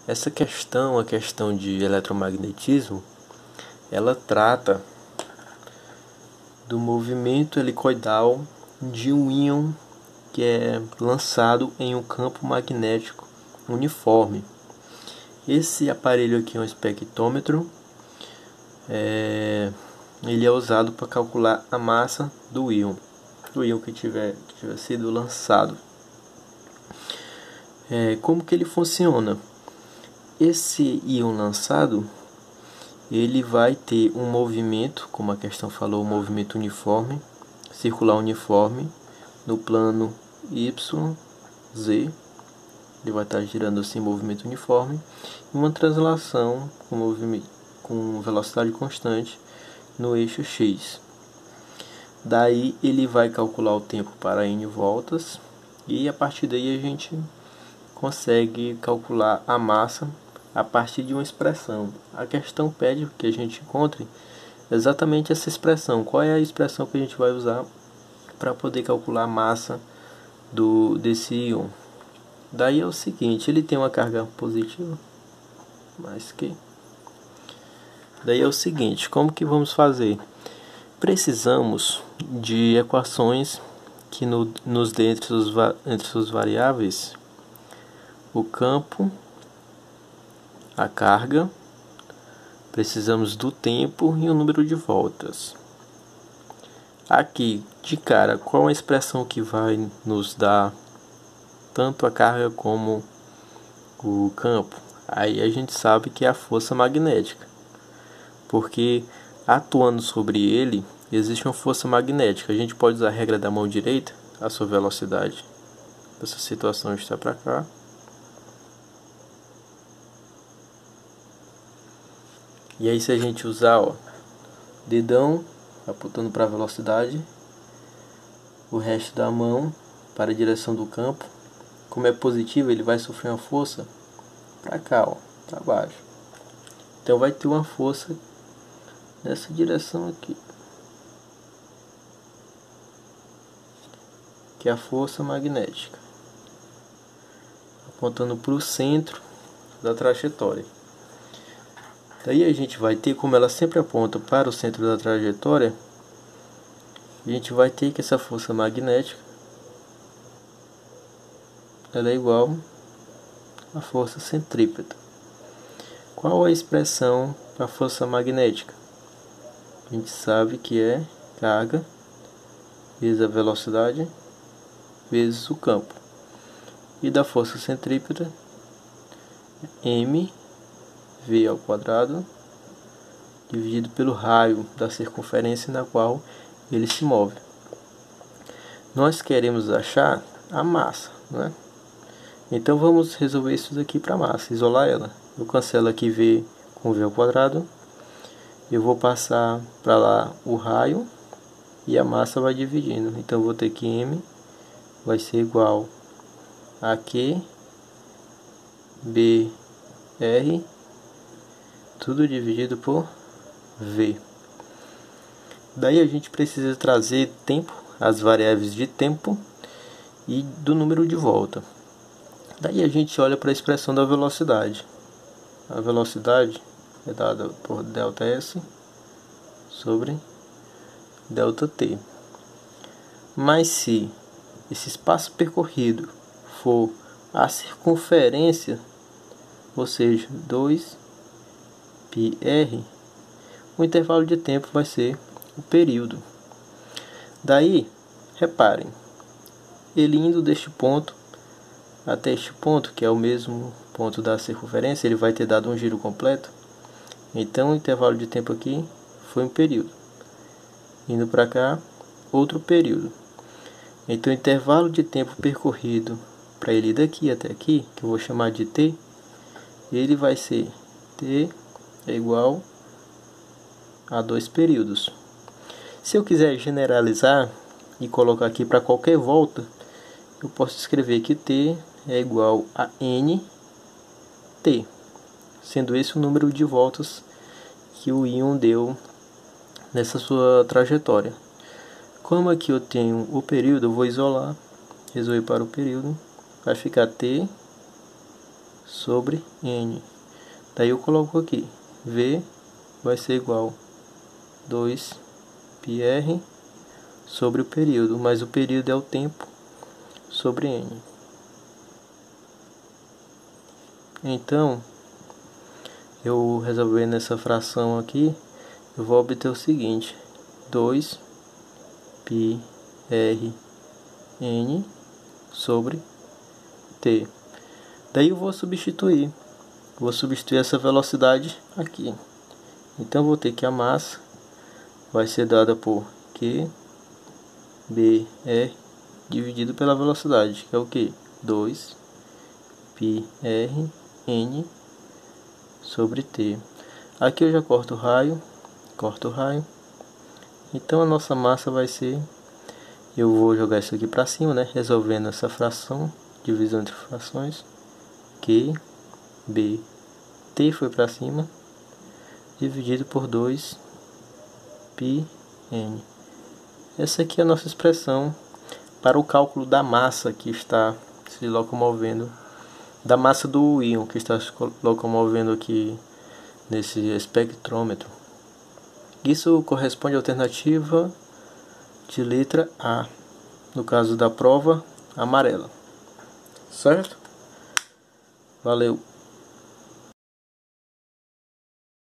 Essa questão, a questão de eletromagnetismo, ela trata do movimento helicoidal de um íon que é lançado em um campo magnético uniforme. Esse aparelho aqui é um espectrômetro, ele é usado para calcular a massa do íon que tiver sido lançado. Como que ele funciona? Esse íon lançado, ele vai ter um movimento, como a questão falou, um movimento uniforme, circular uniforme, no plano Y, Z, ele vai estar girando assim, movimento uniforme, e uma translação com velocidade constante no eixo X. Daí ele vai calcular o tempo para N voltas, e a partir daí a gente consegue calcular a massa a partir de uma expressão. A questão pede que a gente encontre exatamente essa expressão. Qual é a expressão que a gente vai usar para poder calcular a massa desse íon? Daí é o seguinte, ele tem uma carga positiva, daí é o seguinte, como que vamos fazer? Precisamos de equações que nos dê entre os variáveis o campo, a carga, precisamos do tempo e o número de voltas. Aqui, de cara, qual a expressão que vai nos dar tanto a carga como o campo? Aí a gente sabe que é a força magnética, porque atuando sobre ele existe uma força magnética. A gente pode usar a regra da mão direita, a sua velocidade dessa situação está para cá. E aí se a gente usar, dedão apontando para a velocidade, o resto da mão para a direção do campo, como é positivo, ele vai sofrer uma força para cá, para baixo. Então vai ter uma força nessa direção aqui, que é a força magnética, apontando para o centro da trajetória. Daí a gente vai ter, como ela sempre aponta para o centro da trajetória, a gente vai ter que essa força magnética ela é igual à força centrípeta. Qual a expressão para a força magnética? A gente sabe que é carga vezes a velocidade vezes o campo. E da força centrípeta, mv ao quadrado dividido pelo raio da circunferência na qual ele se move. Nós queremos achar a massa, né? Então vamos resolver isso daqui para a massa, isolar ela. Eu cancelo aqui v com v ao quadrado. Eu vou passar para lá o raio e a massa vai dividindo. Então eu vou ter que m vai ser igual a q br, tudo dividido por v. Daí a gente precisa trazer tempo, as variáveis de tempo e do número de volta. Daí a gente olha para a expressão da velocidade. A velocidade é dada por ΔS sobre ΔT. Mas se esse espaço percorrido for a circunferência, ou seja, 2πr, o intervalo de tempo vai ser o período. Daí, reparem, ele indo deste ponto até este ponto, que é o mesmo ponto da circunferência, ele vai ter dado um giro completo. Então o intervalo de tempo aqui foi um período. Indo para cá, outro período. Então o intervalo de tempo percorrido para ele daqui até aqui, que eu vou chamar de t, ele vai ser t é igual a 2 períodos. Se eu quiser generalizar e colocar aqui para qualquer volta, eu posso escrever que t é igual a nt, sendo esse o número de voltas que o íon deu nessa sua trajetória. Como aqui eu tenho o período, eu vou isolar, resolver para o período, vai ficar t sobre N. Daí eu coloco aqui, V vai ser igual 2πr sobre o período, mas o período é o tempo sobre N. Então, eu resolvendo essa fração aqui, eu vou obter o seguinte: 2πrn sobre T. Daí eu vou substituir essa velocidade aqui. Então eu vou ter que a massa vai ser dada por QBR dividido pela velocidade, que é o que? 2πrn sobre T. Aqui eu já corto o raio. Então a nossa massa vai ser, eu vou jogar isso aqui para cima, né? Resolvendo essa fração, divisão entre frações, QB, T foi para cima, dividido por 2πn. Essa aqui é a nossa expressão para o cálculo da massa que está se locomovendo, da massa do íon que está se locomovendo aqui nesse espectrômetro. Isso corresponde à alternativa de letra A, no caso da prova amarela. Certo? Valeu!